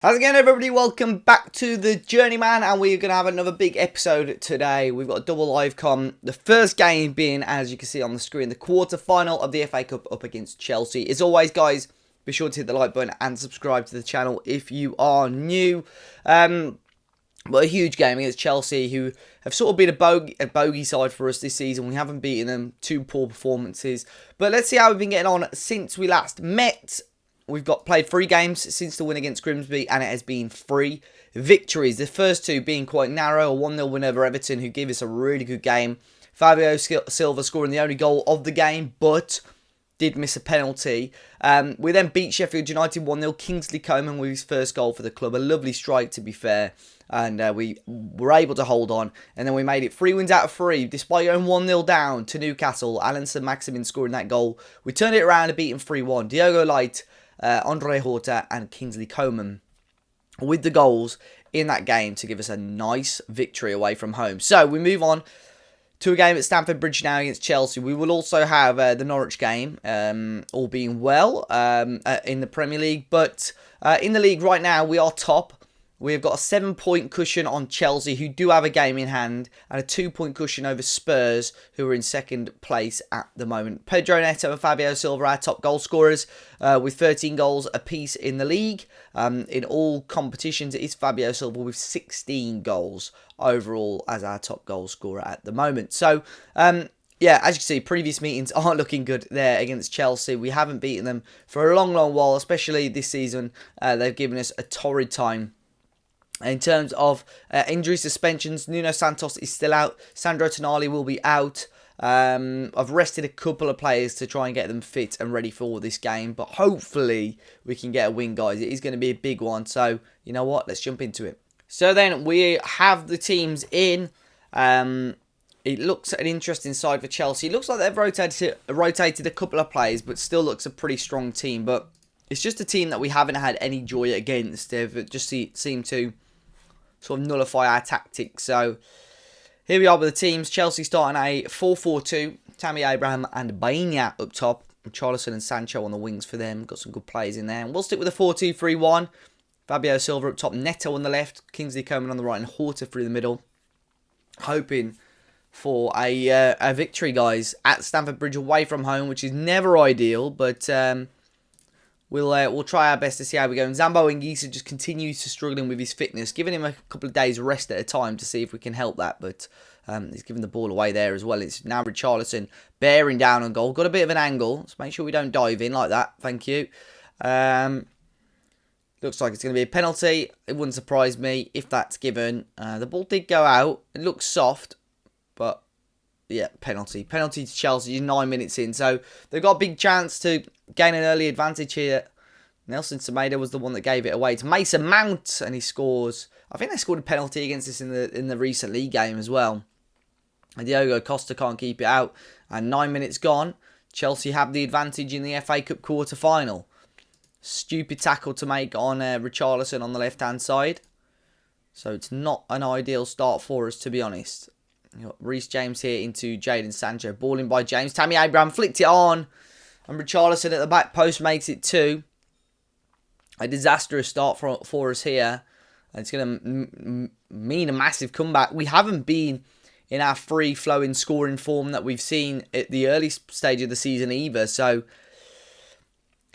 How's it going, everybody? Welcome back to the Journeyman, and we're going to have another big episode today. We've got a double live com. The first game being, as you can see on the screen, the quarter-final of the FA Cup up against Chelsea. As always, guys, be sure to hit the like button and subscribe to the channel if you are new. But a huge game against Chelsea, who have sort of been a bogey side for us this season. We haven't beaten them, 2 poor performances. But let's see how we've been getting on since we last met. We've played 3 games since the win against Grimsby, and it has been 3 victories. The first 2 being quite narrow, a 1-0 win over Everton, who gave us a really good game. Fabio Silva scoring the only goal of the game, but did miss a penalty. We then beat Sheffield United 1-0. Kingsley Coman with his first goal for the club. A lovely strike, to be fair. And we were able to hold on. And then we made it 3 wins out of 3, despite going 1-0 down to Newcastle. Alan Saint-Maximin scoring that goal. We turned it around and beat him 3-1. Diogo Light, Andre Horta and Kingsley Coman with the goals in that game to give us a nice victory away from home. So we move on to a game at Stamford Bridge now against Chelsea. We will also have the Norwich game, all being well, in the Premier League. But in the league right now, we are top. We've got a 7-point cushion on Chelsea, who do have a game in hand, and a 2-point cushion over Spurs, who are in second place at the moment. Pedro Neto and Fabio Silva are our top goal scorers, with 13 goals apiece in the league. In all competitions, it is Fabio Silva with 16 goals overall as our top goal scorer at the moment. So, yeah, as you can see, previous meetings aren't looking good there against Chelsea. We haven't beaten them for a long, long while, especially this season. They've given us a torrid time. In terms of injury suspensions, Nuno Santos is still out. Sandro Tonali will be out. I've rested a couple of players to try and get them fit and ready for this game. But hopefully we can get a win, guys. It is going to be a big one. So, you know what? Let's jump into it. So then we have the teams in. It looks an interesting side for Chelsea. It looks like they've rotated a couple of players, but still looks a pretty strong team. But it's just a team that we haven't had any joy against. They've just seemed to sort of nullify our tactics. So here we are with the teams. Chelsea starting a 4-4-2. Tammy Abraham and Baina up top. Richarlison and Sancho on the wings for them. Got some good players in there. And we'll stick with a 4-2-3-1. Fabio Silva up top. Neto on the left. Kingsley Coman on the right. And Horta through the middle. Hoping for a victory, guys, at Stamford Bridge away from home, which is never ideal. But we'll try our best to see how we go. And Zambo Anguissa just continues to struggling with his fitness, giving him a couple of days rest at a time to see if we can help that. But he's giving the ball away there as well. It's now Richarlison bearing down on goal. Got a bit of an angle. So make sure we don't dive in like that. Thank you. Looks like it's going to be a penalty. It wouldn't surprise me if that's given. The ball did go out. It looks soft, but yeah, penalty. Penalty to Chelsea 9 minutes in. So they've got a big chance to gain an early advantage here. Nelson Semedo was the one that gave it away to Mason Mount, and he scores. I think they scored a penalty against us in the recent league game as well. And Diogo Costa can't keep it out. And 9 minutes gone. Chelsea have the advantage in the FA Cup quarter-final. Stupid tackle to make on Richarlison on the left-hand side. So it's not an ideal start for us, to be honest. You've got Reece James here into Jadon Sancho. Ball in by James. Tammy Abraham flicked it on. And Richarlison at the back post makes it 2. A disastrous start for us here. And it's going to mean a massive comeback. We haven't been in our free-flowing scoring form that we've seen at the early stage of the season either. So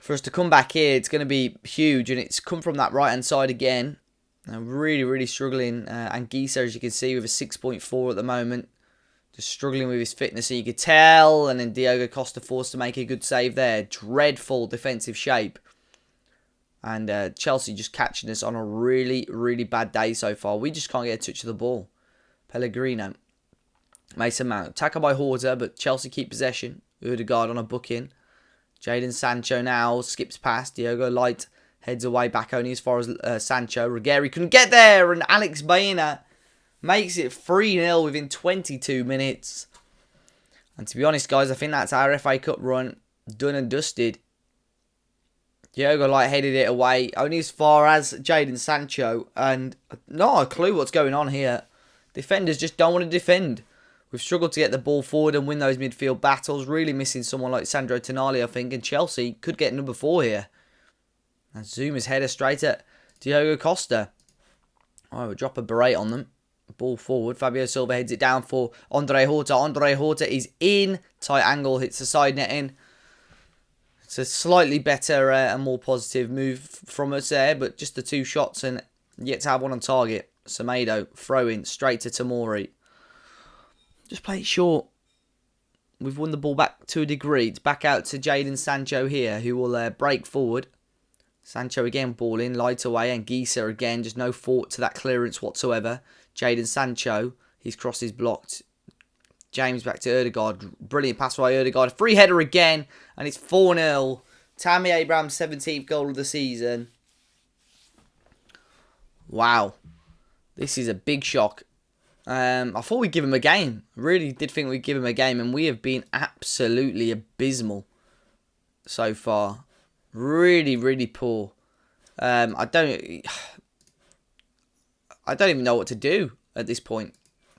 for us to come back here, it's going to be huge. And it's come from that right-hand side again. Really, really struggling. Anguissa, as you can see, with a 6.4 at the moment. Just struggling with his fitness, so you could tell. And then Diogo Costa forced to make a good save there. Dreadful defensive shape. And Chelsea just catching us on a really, really bad day so far. We just can't get a touch of the ball. Pellegrino. Mason Mount. Tackle by Horta, but Chelsea keep possession. Odegaard on a booking. Jadon Sancho now skips past. Diogo Light heads away back only as far as Sancho. Ruggeri couldn't get there. And Alex Baina makes it 3-0 within 22 minutes. And to be honest, guys, I think that's our FA Cup run done and dusted. Diogo Light headed it away only as far as Jadon Sancho. And not a clue what's going on here. Defenders just don't want to defend. We've struggled to get the ball forward and win those midfield battles. Really missing someone like Sandro Tonali, I think. And Chelsea could get number 4 here. And Zuma's header straight at Diogo Costa. All right, we'll drop a berate on them. Ball forward. Fabio Silva heads it down for Andre Horta. Andre Horta is in. Tight angle. Hits the side netting. It's a slightly better and more positive move from us there. But just the 2 shots and yet to have one on target. Semedo throwing straight to Tamori. Just play it short. We've won the ball back to a degree. It's back out to Jadon Sancho here, who will break forward. Sancho again ball in, light away, and Gisa again, just no thought to that clearance whatsoever. Jadon Sancho, his cross is blocked. James back to Ødegaard. Brilliant pass by Ødegaard. Free header again, and it's 4-0. Tammy Abraham's 17th goal of the season. Wow. This is a big shock. I thought we'd give him a game. I really did think we'd give him a game, and we have been absolutely abysmal so far. Really, really poor. I don't even know what to do at this point.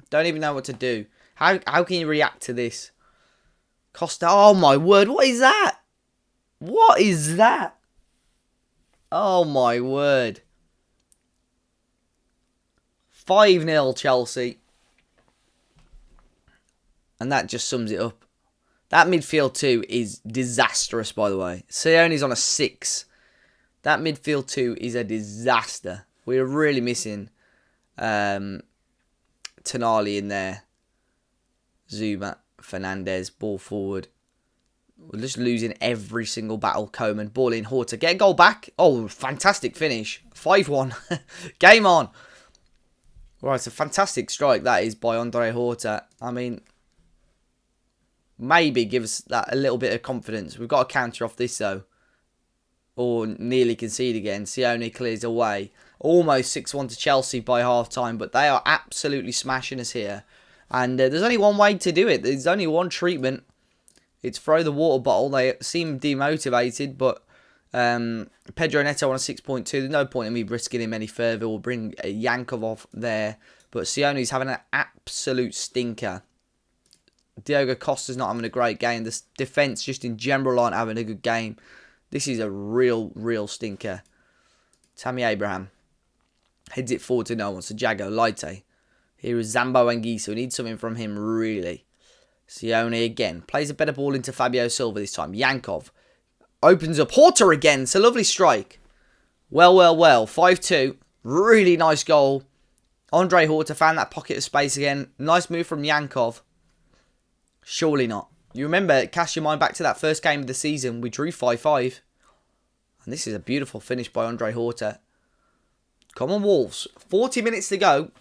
Don't even know what to do. How can you react to this? Costa, oh my word, what is that? What is that? Oh my word. 5-0 Chelsea. And that just sums it up. That midfield 2 is disastrous, by the way. Sioni's on a 6. That midfield 2 is a disaster. We're really missing Tonali in there. Zuma, Fernandez, ball forward. We're just losing every single battle. Coman, ball in, Horta. Get a goal back. Oh, fantastic finish. 5-1. Game on. Right, it's a fantastic strike that is by Andre Horta. I mean, maybe give us that a little bit of confidence. We've got to counter off this though. Or nearly concede again. Sione clears away. Almost 6-1 to Chelsea by half time. But they are absolutely smashing us here. And there's only one way to do it. There's only one treatment. It's throw the water bottle. They seem demotivated. But Pedro Neto on a 6.2. There's no point in me risking him any further. We'll bring Yankov off there. But Sione's having an absolute stinker. Diogo Costa's not having a great game. The defence just in general aren't having a good game. This is a real stinker. Tammy Abraham heads it forward to no one. So Jago, Laite. Here is Zambo Anguissa. We need something from him, really. Sione again. Plays a better ball into Fabio Silva this time. Yankov opens up. Horta again. It's a lovely strike. Well. 5-2. Really nice goal. Andre Horta found that pocket of space again. Nice move from Yankov. Surely not. You remember, cast your mind back to that first game of the season. We drew 5-5. And this is a beautiful finish by Andre Horta. Come on, Wolves. 40 minutes to go.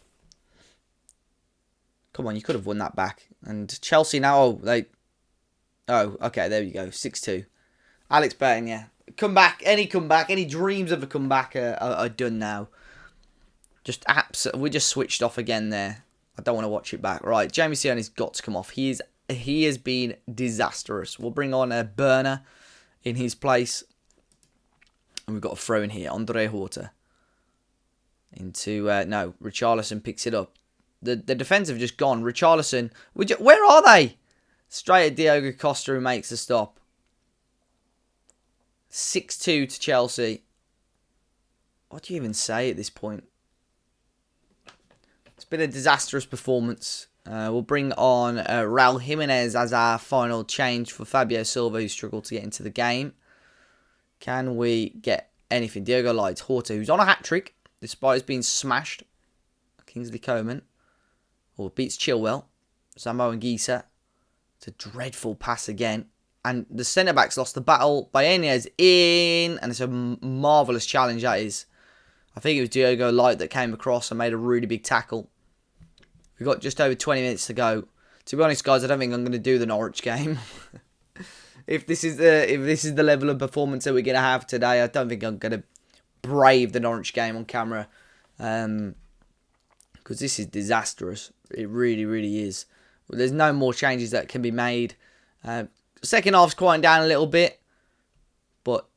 Come on, you could have won that back. And Chelsea now, oh, okay, there you go. 6-2. Alex Burton, yeah. Comeback, any dreams of a comeback are done now. We just switched off again there. I don't want to watch it back. Right, Jamie Sione's got to come off. He has been disastrous. We'll bring on a burner in his place. And we've got a throw in here. Andre Horta. No, Richarlison picks it up. The defence have just gone. Richarlison, where are they? Straight at Diogo Costa who makes the stop. 6-2 to Chelsea. What do you even say at this point? It's been a disastrous performance. We'll bring on Raul Jimenez as our final change for Fabio Silva, who struggled to get into the game. Can we get anything? Diogo Light, Horta, who's on a hat-trick, despite his being smashed. Kingsley Coman. Beats Chilwell. Zambo Anguissa. It's a dreadful pass again. And the centre-backs lost the battle. Baenez in. And it's a marvellous challenge, that is. I think it was Diogo Light that came across and made a really big tackle. We've got just over 20 minutes to go. To be honest, guys, I don't think I'm going to do the Norwich game. If this is the level of performance that we're going to have today, I don't think I'm going to brave the Norwich game on camera. Because this is disastrous. It really is. There's no more changes that can be made. Second half's quieting down a little bit. But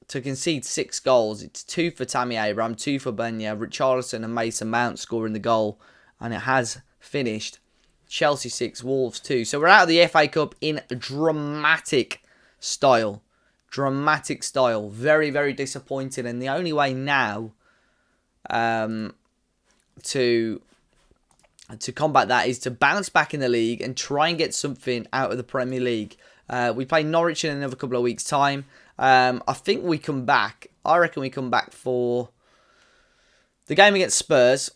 to concede 6 goals, it's 2 for Tammy Abraham, 2 for Benya, Richarlison and Mason Mount scoring the goal. And it has finished. Chelsea 6, Wolves 2. So we're out of the FA Cup in dramatic style. Very disappointing. And the only way now to combat that is to bounce back in the league and try and get something out of the Premier League. We play Norwich in another couple of weeks' time. I think we come back. I reckon we come back for the game against Spurs.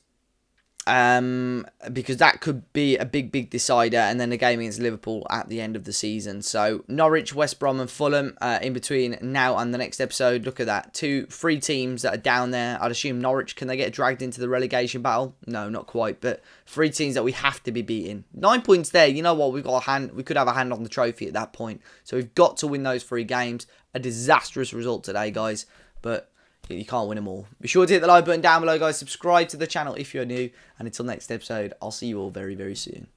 Because that could be a big decider, and then the game against Liverpool at the end of the season. So Norwich, West Brom and Fulham in between now and the next episode. Look at that, 3 teams that are down there. I'd assume Norwich, can they get dragged into the relegation battle? No, not quite, but 3 teams that we have to be beating. 9 points there, you know what, we could have a hand on the trophy at that point. So we've got to win those 3 games. A disastrous result today, guys, but you can't win them all. Be sure to hit the like button down below, guys. Subscribe to the channel if you're new. And until next episode, I'll see you all very, very soon.